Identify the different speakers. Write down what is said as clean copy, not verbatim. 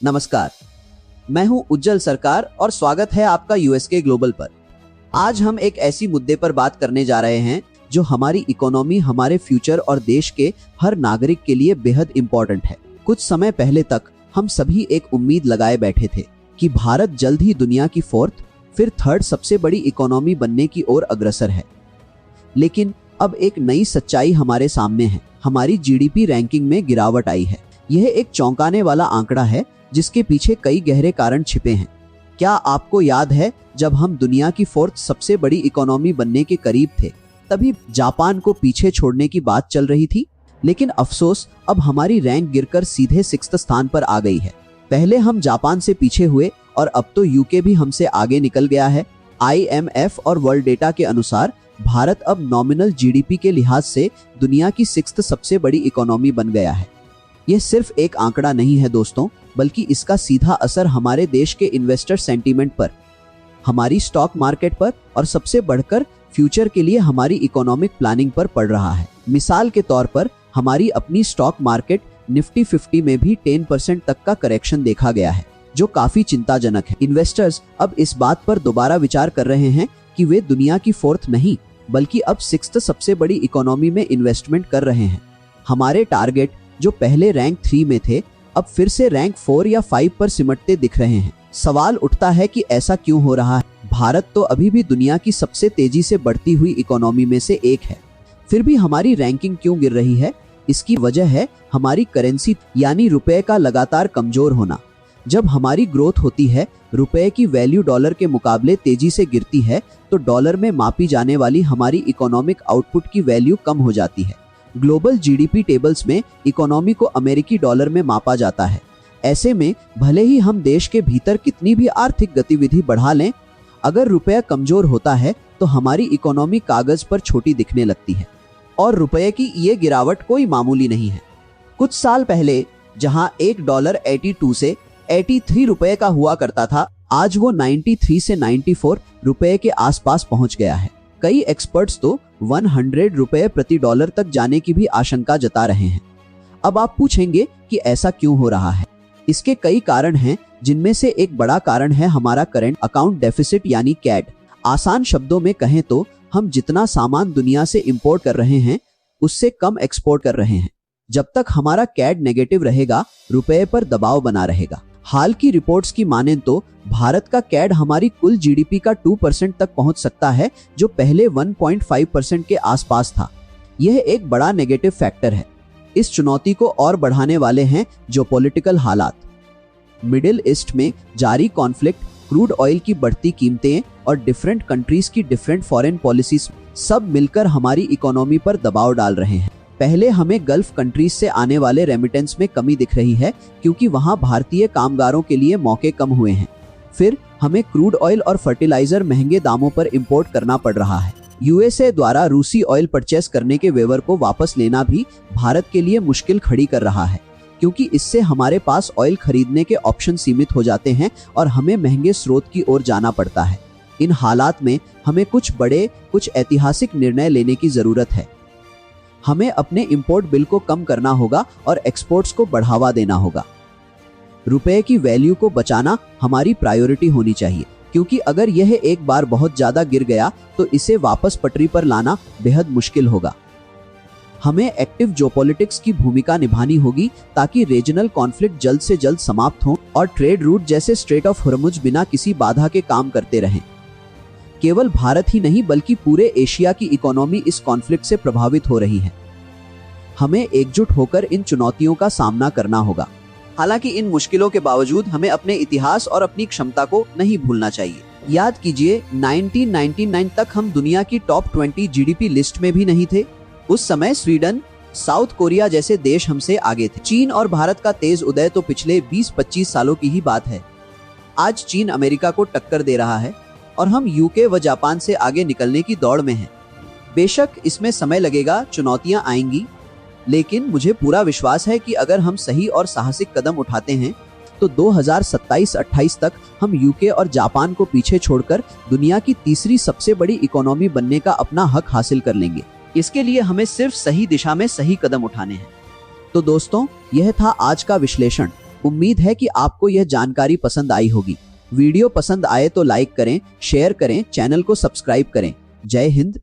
Speaker 1: नमस्कार, मैं हूं उज्जवल सरकार और स्वागत है आपका यूएसके ग्लोबल पर। आज हम एक ऐसी मुद्दे पर बात करने जा रहे हैं जो हमारी इकोनॉमी, हमारे फ्यूचर और देश के हर नागरिक के लिए बेहद इंपॉर्टेंट है। कुछ समय पहले तक हम सभी एक उम्मीद लगाए बैठे थे कि भारत जल्द ही दुनिया की फोर्थ फिर थर्ड सबसे बड़ी इकोनॉमी बनने की ओर अग्रसर है। लेकिन अब एक नई सच्चाई हमारे सामने है। हमारी जीडीपी रैंकिंग में गिरावट आई है। यह एक चौंकाने वाला आंकड़ा है जिसके पीछे कई गहरे कारण छिपे हैं। क्या आपको याद है जब हम दुनिया की फोर्थ सबसे बड़ी इकोनॉमी बनने के करीब थे, तभी जापान को पीछे छोड़ने की बात चल रही थी। लेकिन अफसोस, अब हमारी रैंक गिरकर सीधे 6th स्थान पर आ गई है। पहले हम जापान से पीछे हुए और अब तो यूके भी हमसे आगे निकल गया है। IMF और वर्ल्ड डेटा के अनुसार भारत अब नॉमिनल जीडीपी के लिहाज से दुनिया की 6th सबसे बड़ी इकोनॉमी बन गया है। यह सिर्फ एक आंकड़ा नहीं है दोस्तों, बल्कि इसका सीधा असर हमारे देश के इन्वेस्टर सेंटीमेंट पर, हमारी स्टॉक मार्केट पर और सबसे बढ़कर फ्यूचर के लिए हमारी इकोनॉमिक प्लानिंग पर पड़ रहा है। मिसाल के तौर पर हमारी अपनी स्टॉक मार्केट निफ्टी 50 में भी 10% तक का करेक्शन देखा गया है, जो काफी चिंताजनक है। इन्वेस्टर्स अब इस बात पर दोबारा विचार कर रहे हैं कि वे दुनिया की फोर्थ नहीं बल्कि अब 6th सबसे बड़ी इकोनॉमी में इन्वेस्टमेंट कर रहे हैं। हमारे टारगेट जो पहले रैंक 3 में थे, अब फिर से रैंक 4 या 5 पर सिमटते दिख रहे हैं। सवाल उठता है कि ऐसा क्यों हो रहा है? भारत तो अभी भी दुनिया की सबसे तेजी से बढ़ती हुई इकोनॉमी में से एक है, फिर भी हमारी रैंकिंग क्यों गिर रही है? इसकी वजह है हमारी करेंसी यानी रुपए का लगातार कमजोर होना। जब हमारी ग्रोथ होती है, रुपए की वैल्यू डॉलर के मुकाबले तेजी से गिरती है, तो डॉलर में मापी जाने वाली हमारी इकोनॉमिक आउटपुट की वैल्यू कम हो जाती है। ग्लोबल जीडीपी टेबल्स में इकोनॉमी को अमेरिकी डॉलर में मापा जाता है। ऐसे में भले ही हम देश के भीतर कितनी भी आर्थिक गतिविधि बढ़ा लें, अगर रुपया कमजोर होता है तो हमारी इकोनॉमी कागज पर छोटी दिखने लगती है। और रुपये की ये गिरावट कोई मामूली नहीं है। कुछ साल पहले जहां $1 82 से 83 रुपए का हुआ करता था, आज वो 93 से 94 रुपए के आसपास पहुंच गया है। कई एक्सपर्ट्स तो 100 रुपए प्रति डॉलर तक जाने की भी आशंका जता रहे हैं। अब आप पूछेंगे कि ऐसा क्यों हो रहा है? इसके कई कारण हैं, जिनमें से एक बड़ा कारण है हमारा करंट अकाउंट डेफिसिट यानी कैड। आसान शब्दों में कहें तो हम जितना सामान दुनिया से इंपोर्ट कर रहे हैं, उससे कम एक्सपोर्ट कर रहे हैं। जब तक हमारा कैड नेगेटिव रहेगा, रुपए पर दबाव बना रहेगा। हाल की रिपोर्ट्स की मानें तो भारत का कैड हमारी कुल जीडीपी का 2% तक पहुंच सकता है, जो पहले 1.5% के आसपास था। यह एक बड़ा नेगेटिव फैक्टर है। इस चुनौती को और बढ़ाने वाले हैं जियोपॉलिटिकल हालात। मिडिल ईस्ट में जारी कॉन्फ्लिक्ट, क्रूड ऑयल की बढ़ती कीमतें और डिफरेंट कंट्रीज की डिफरेंट फॉरेन पॉलिसीज सब मिलकर हमारी इकोनॉमी पर दबाव डाल रहे हैं। पहले हमें गल्फ कंट्रीज से आने वाले रेमिटेंस में कमी दिख रही है, क्योंकि वहां भारतीय कामगारों के लिए मौके कम हुए हैं। फिर हमें क्रूड ऑयल और फर्टिलाइजर महंगे दामों पर इंपोर्ट करना पड़ रहा है। यूएसए द्वारा रूसी ऑयल परचेस करने के वेवर को वापस लेना भी भारत के लिए मुश्किल खड़ी कर रहा है, क्योंकि इससे हमारे पास ऑयल खरीदने के ऑप्शन सीमित हो जाते हैं और हमें महंगे स्रोत की ओर जाना पड़ता है। इन हालात में हमें कुछ ऐतिहासिक निर्णय लेने की जरूरत है। हमें अपने इंपोर्ट बिल को कम करना होगा और एक्सपोर्ट्स को बढ़ावा देना होगा। रुपए की वैल्यू को बचाना हमारी प्रायोरिटी होनी चाहिए, क्योंकि अगर यह एक बार बहुत ज्यादा गिर गया तो इसे वापस पटरी पर लाना बेहद मुश्किल होगा। हमें एक्टिव जियोपॉलिटिक्स की भूमिका निभानी होगी ताकि रीजनल कॉन्फ्लिक्ट जल्द से जल्द समाप्त हो और ट्रेड रूट जैसे स्ट्रेट ऑफ हॉर्मुज बिना किसी बाधा के काम करते रहें। केवल भारत ही नहीं बल्कि पूरे एशिया की इकोनॉमी इस कॉन्फ्लिक्ट से प्रभावित हो रही है। हमें एकजुट होकर इन चुनौतियों का सामना करना होगा। हालांकि इन मुश्किलों के बावजूद हमें अपने इतिहास और अपनी क्षमता को नहीं भूलना चाहिए। याद कीजिए, 1999 तक हम दुनिया की टॉप 20 जीडीपी लिस्ट में भी नहीं थे। उस समय स्वीडन, साउथ कोरिया जैसे देश हमसे आगे थे। चीन और भारत का तेज उदय तो पिछले 20-25 सालों की ही बात है। आज चीन अमेरिका को टक्कर दे रहा है और हम यूके व जापान से आगे निकलने की दौड़ में हैं। बेशक इसमें समय लगेगा, चुनौतियां आएंगी, लेकिन मुझे पूरा विश्वास है कि अगर हम सही और साहसिक कदम उठाते हैं तो 2027-28 तक हम यूके और जापान को पीछे छोड़कर दुनिया की तीसरी सबसे बड़ी इकोनॉमी बनने का अपना हक हासिल कर लेंगे। इसके लिए हमें सिर्फ सही दिशा में सही कदम उठाने हैं। तो दोस्तों, यह था आज का विश्लेषण। उम्मीद है कि आपको यह जानकारी पसंद आई होगी। वीडियो पसंद आए तो लाइक करें, शेयर करें, चैनल को सब्सक्राइब करें। जय हिंद,